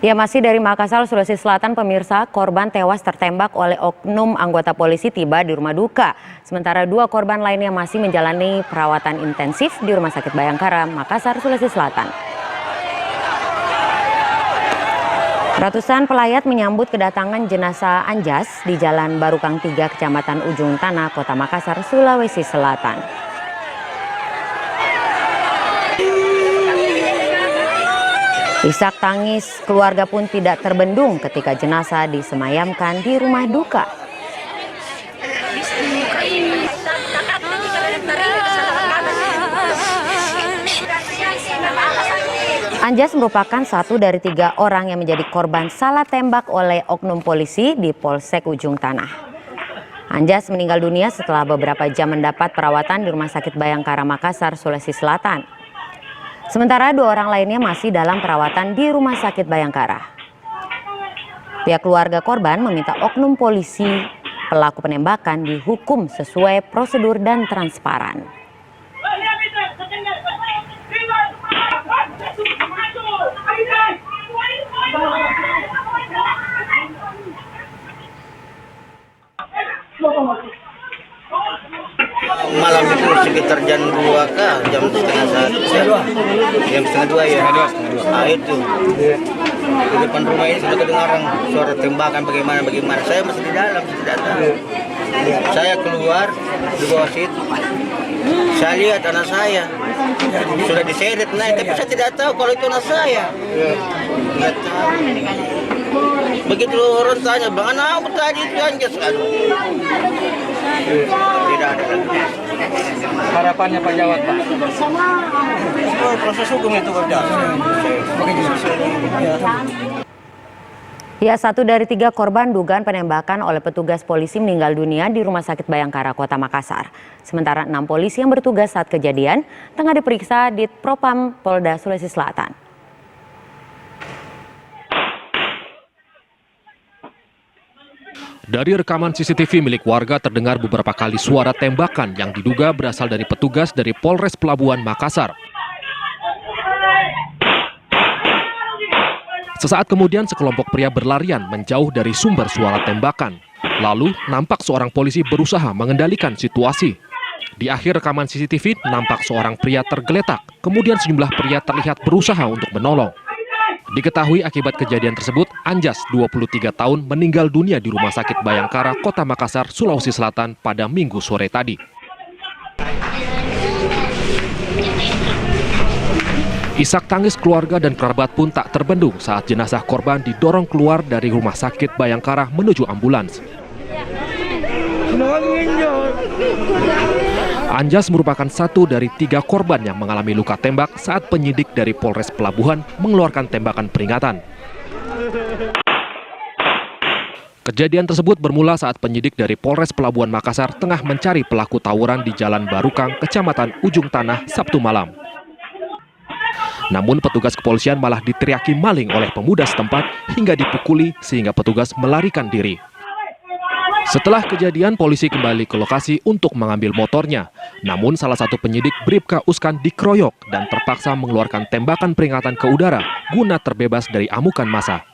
Ya, masih dari Makassar, Sulawesi Selatan, pemirsa, korban tewas tertembak oleh oknum anggota polisi tiba di rumah duka. Sementara 2 korban lainnya masih menjalani perawatan intensif di Rumah Sakit Bayangkara, Makassar, Sulawesi Selatan. Ratusan pelayat menyambut kedatangan jenazah Anjas di Jalan Barukang 3, Kecamatan Ujung Tanah, Kota Makassar, Sulawesi Selatan. Isak tangis keluarga pun tidak terbendung ketika jenazah disemayamkan di rumah duka. Anjas merupakan satu dari 3 orang yang menjadi korban salah tembak oleh oknum polisi di Polsek Ujung Tanah. Anjas meninggal dunia setelah beberapa jam mendapat perawatan di Rumah Sakit Bayangkara, Makassar, Sulawesi Selatan. Sementara 2 orang lainnya masih dalam perawatan di Rumah Sakit Bayangkara. Pihak keluarga korban meminta oknum polisi pelaku penembakan dihukum sesuai prosedur dan transparan. Malam itu sekitar jam 2 kah, jam setengah 2 ya. Nah, itu di depan rumah ini sudah kedengaran suara tembakan bagaimana. Saya masih di dalam, tidak tahu. Saya keluar di bawah situ. Saya lihat anak saya sudah diseret naik, tapi saya tidak tahu kalau itu anak saya. Tidak tahu. Begitu orang tanya, "Bang, apa tadi itu Anjas kan?" Tidak ada lagi. Harapannya Pak Jawad, Pak? Proses hukum itu berjalan. Ya, 1 dari 3 korban dugaan penembakan oleh petugas polisi meninggal dunia di Rumah Sakit Bayangkara, Kota Makassar. Sementara 6 polisi yang bertugas saat kejadian tengah diperiksa di Propam Polda Sulawesi Selatan. Dari rekaman CCTV milik warga terdengar beberapa kali suara tembakan yang diduga berasal dari petugas dari Polres Pelabuhan Makassar. Sesaat kemudian sekelompok pria berlarian menjauh dari sumber suara tembakan. Lalu nampak seorang polisi berusaha mengendalikan situasi. Di akhir rekaman CCTV nampak seorang pria tergeletak, kemudian sejumlah pria terlihat berusaha untuk menolong. Diketahui akibat kejadian tersebut, Anjas, 23 tahun, meninggal dunia di Rumah Sakit Bayangkara, Kota Makassar, Sulawesi Selatan pada Minggu sore tadi. Isak tangis keluarga dan kerabat pun tak terbendung saat jenazah korban didorong keluar dari Rumah Sakit Bayangkara menuju ambulans. Anjas merupakan satu dari 3 korban yang mengalami luka tembak saat penyidik dari Polres Pelabuhan mengeluarkan tembakan peringatan. Kejadian tersebut bermula saat penyidik dari Polres Pelabuhan Makassar tengah mencari pelaku tawuran di Jalan Barukang, Kecamatan Ujung Tanah, Sabtu malam. Namun petugas kepolisian malah diteriaki maling oleh pemuda setempat hingga dipukuli sehingga petugas melarikan diri. Setelah kejadian, polisi kembali ke lokasi untuk mengambil motornya. Namun salah satu penyidik Bribka Uskan dikeroyok dan terpaksa mengeluarkan tembakan peringatan ke udara guna terbebas dari amukan massa.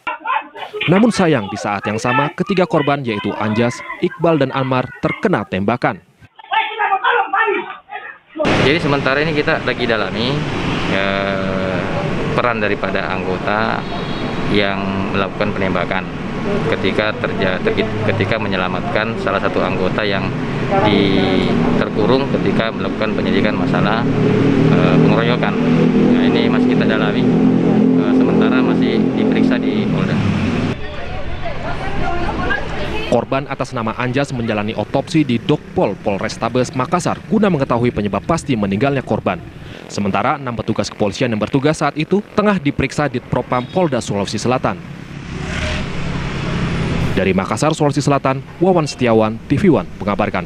Namun sayang, di saat yang sama ketiga korban yaitu Anjas, Iqbal, dan Anmar terkena tembakan. Jadi sementara ini kita lagi dalami peran daripada anggota yang melakukan penembakan ketika menyelamatkan salah satu anggota yang terkurung ketika melakukan penyidikan masalah pengeroyokan. Nah, ini masih kita dalami, sementara masih diperiksa di Polda. Korban atas nama Anjas menjalani otopsi di Dokpol Polrestabes Makassar guna mengetahui penyebab pasti meninggalnya korban. Sementara 6 petugas kepolisian yang bertugas saat itu tengah diperiksa di Propam Polda Sulawesi Selatan. Dari Makassar, Sulawesi Selatan, Wawan Setiawan, TV One mengabarkan.